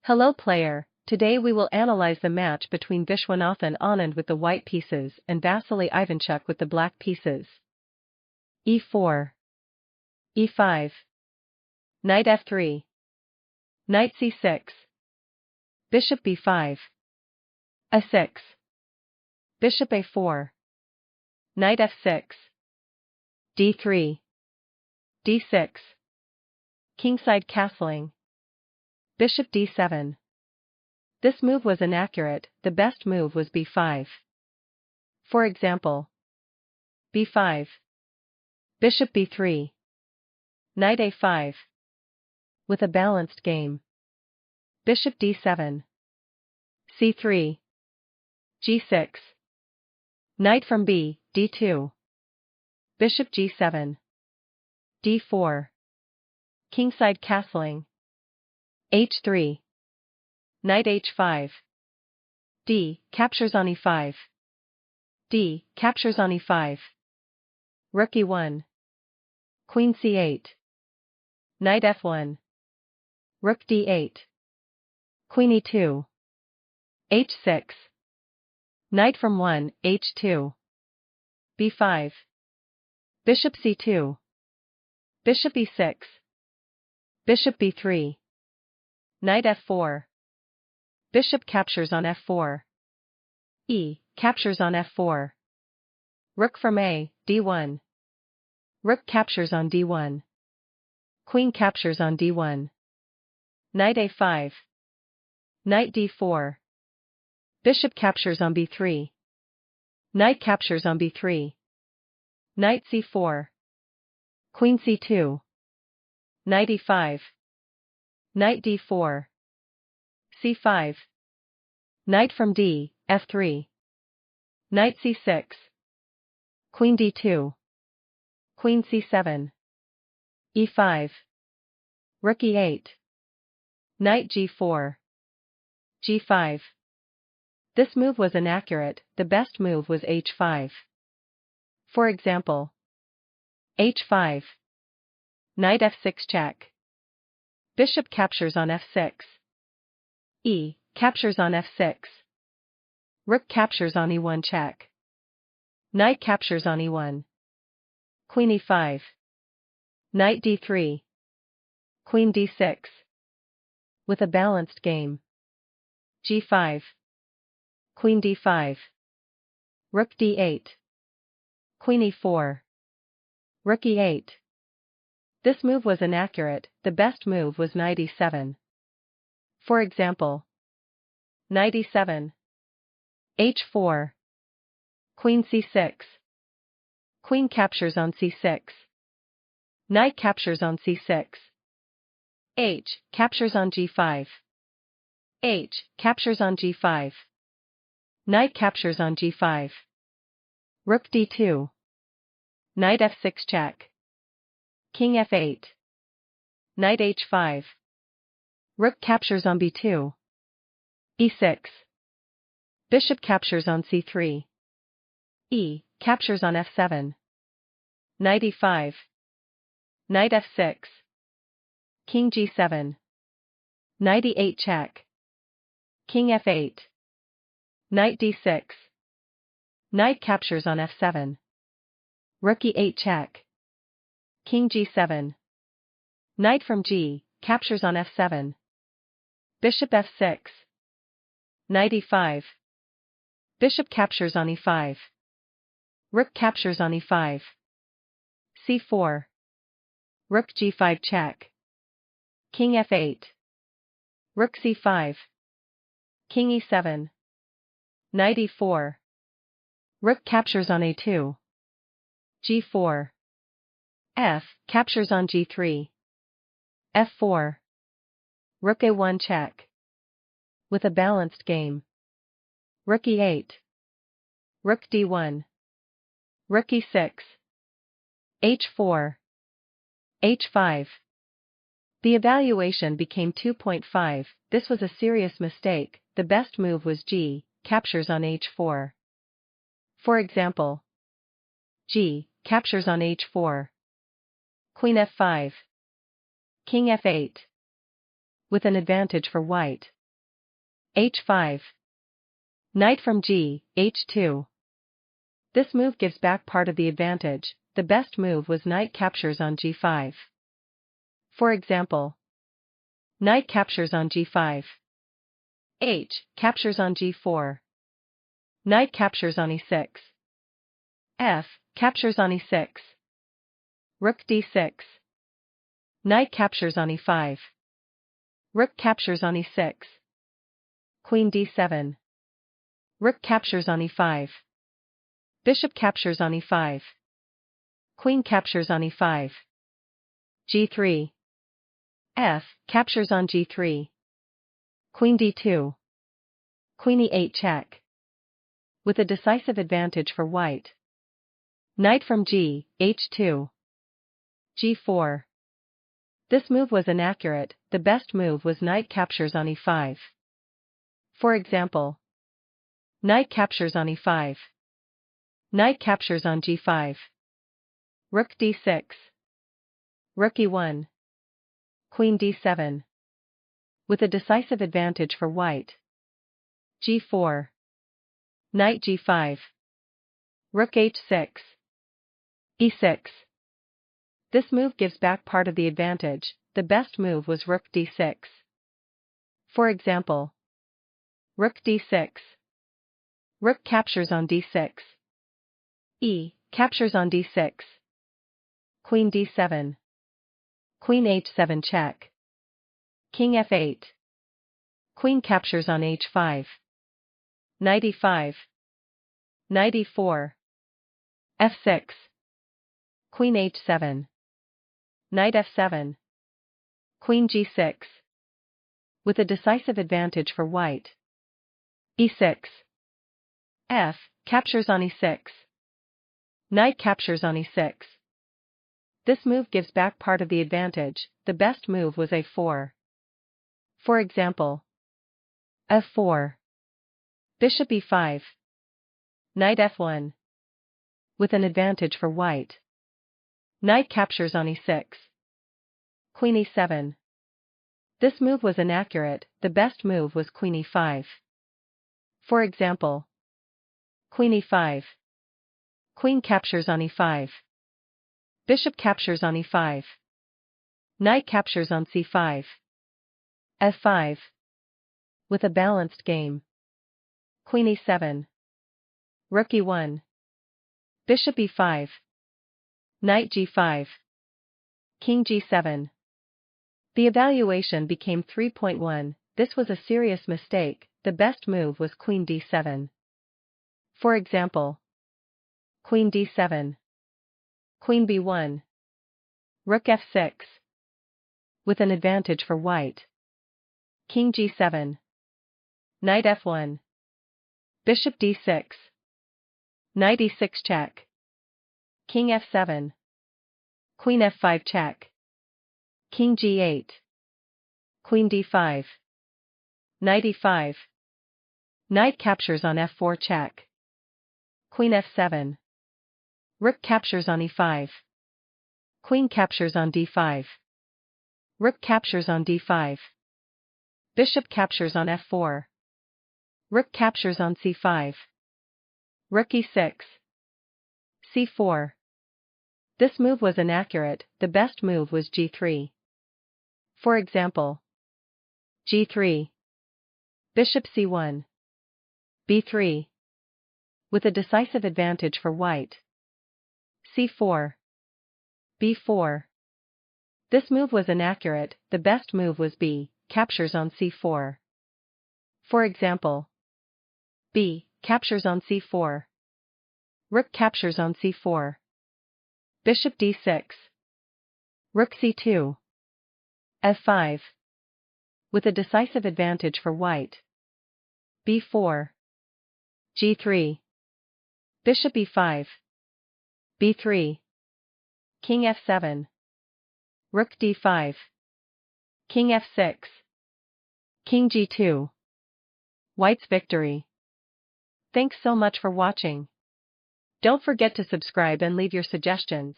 Hello player, today we will analyze the match between Viswanathan Anand with the white pieces and Vassily Ivanchuk with the black pieces. e4. e5. Knight f3. Knight c6. Bishop b5. a6. Bishop a4. Knight f6. d3. d6. Kingside castling. Bishop d7. This move was inaccurate, the best move was b5. For example, b5. Bishop b3. Knight a5. With a balanced game. Bishop d7. c3. g6. Knight from b, d2. Bishop g7. d4. Kingside castling. h3. Knight h5. d captures on e5. d captures on e5. Rook e1. Queen c8. Knight f1. Rook d8. Queen e2. h6. Knight from 1, h2. b5. Bishop c2. Bishop e6. Bishop b3. Knight f4. Bishop captures on f4. E captures on f4. Rook from a, d1. Rook captures on d1. Queen captures on d1. Knight a5. Knight d4. Bishop captures on b3. Knight captures on b3. Knight c4. Queen c2. Knight e5. Knight d4. c5. Knight from d, f3. Knight c6. Queen d2. Queen c7. e5. Rook e8. Knight g4. g5. This move was inaccurate, the best move was h5. For example, h5. Knight f6 check. Bishop captures on f6. E captures on f6. Rook captures on e1 check. Knight captures on e1. Queen e5. Knight d3. Queen d6. With a balanced game. g5. Queen d5. Rook d8. Queen e4. Rook e8. This move was inaccurate, the best move was knight e7. For example, knight e7. h4. Queen c6. Queen captures on c6. Knight captures on c6. H captures on g5. H captures on g5. Knight captures on g5. Rook d2. Knight f6 check. King f8. Knight h5. Rook captures on b2. e6. Bishop captures on c3. E captures on f7. Knight e5. Knight f6. King g7. Knight e8 check. King f8. Knight d6. Knight captures on f7. Rook e8 check. King g7. Knight from g captures on f7. Bishop f6. Knight e5. Bishop captures on e5. Rook captures on e5. c4. Rook g5 check. King f8. Rook c5. King e7. Knight e4. Rook captures on a2. g4. F captures on g3. f4. Rook a1 check. With a balanced game. Rook e8. Rook d1. Rook e6. h4. h5. The evaluation became 2.5, this was a serious mistake, the best move was g, captures on h4. For example, g, captures on h4. Queen f5. King f8. with an advantage for white. h5. Knight from G, h2. This move gives back part of the advantage. The best move was knight captures on g5. For example, knight captures on g5. H captures on g4. Knight captures on e6. F captures on e6. Rook d6. Knight captures on e5. Rook captures on e6. Queen d7. Rook captures on e5. Bishop captures on e5. Queen captures on e5. g3. F captures on g3. Queen d2. Queen e8 check. With a decisive advantage for white. Knight from G, h2. g4. This move was inaccurate. The best move was knight captures on e5. For example, knight captures on e5. Knight captures on g5. Rook d6. Rook e1. Queen d7. With a decisive advantage for white. g4. Knight g5. Rook h6. e6. This move gives back part of the advantage. The best move was rook d6. For example, rook d6. Rook captures on d6. E captures on d6. Queen d7. Queen h7 check. King f8. Queen captures on h5. Knight e5. Knight e4. f6. Queen h7. Knight f7. Queen g6. With a decisive advantage for white. e6. F captures on e6. Knight captures on e6. This move gives back part of the advantage. The best move was a4. For example, f4. Bishop e5. Knight f1. With an advantage for white. Knight captures on e6. Queen e7. This move was inaccurate. The best move was queen e5. For example, queen e5. Queen captures on e5. Bishop captures on e5. Knight captures on c5. f5. With a balanced game. Queen e7. Rook e1. Bishop e5. Knight g5. King g7. The evaluation became 3.1. This was a serious mistake. The best move was queen d7. For example, queen d7. Queen b1. Rook f6. With an advantage for white. King g7. Knight f1. Bishop d6. Knight e6 check. King f7. Queen f5 check. King g8. Queen d5. Knight e5. Knight captures on f4 check. Queen f7. Rook captures on e5. Queen captures on d5. Rook captures on d5. Bishop captures on f4. Rook captures on c5. Rook e6. c4. This move was inaccurate. The best move was g3. For example, g3. Bishop c1. b3. With a decisive advantage for white. c4. b4. This move was inaccurate. The best move was b captures on c4. For example, b captures on c4. Rook captures on c4. Bishop d6. Rook c2. f5. With a decisive advantage for white. b4. g3. Bishop e5. b3. King f7. Rook d5. King f6. King g2. White's victory. Thanks so much for watching. Don't forget to subscribe and leave your suggestions.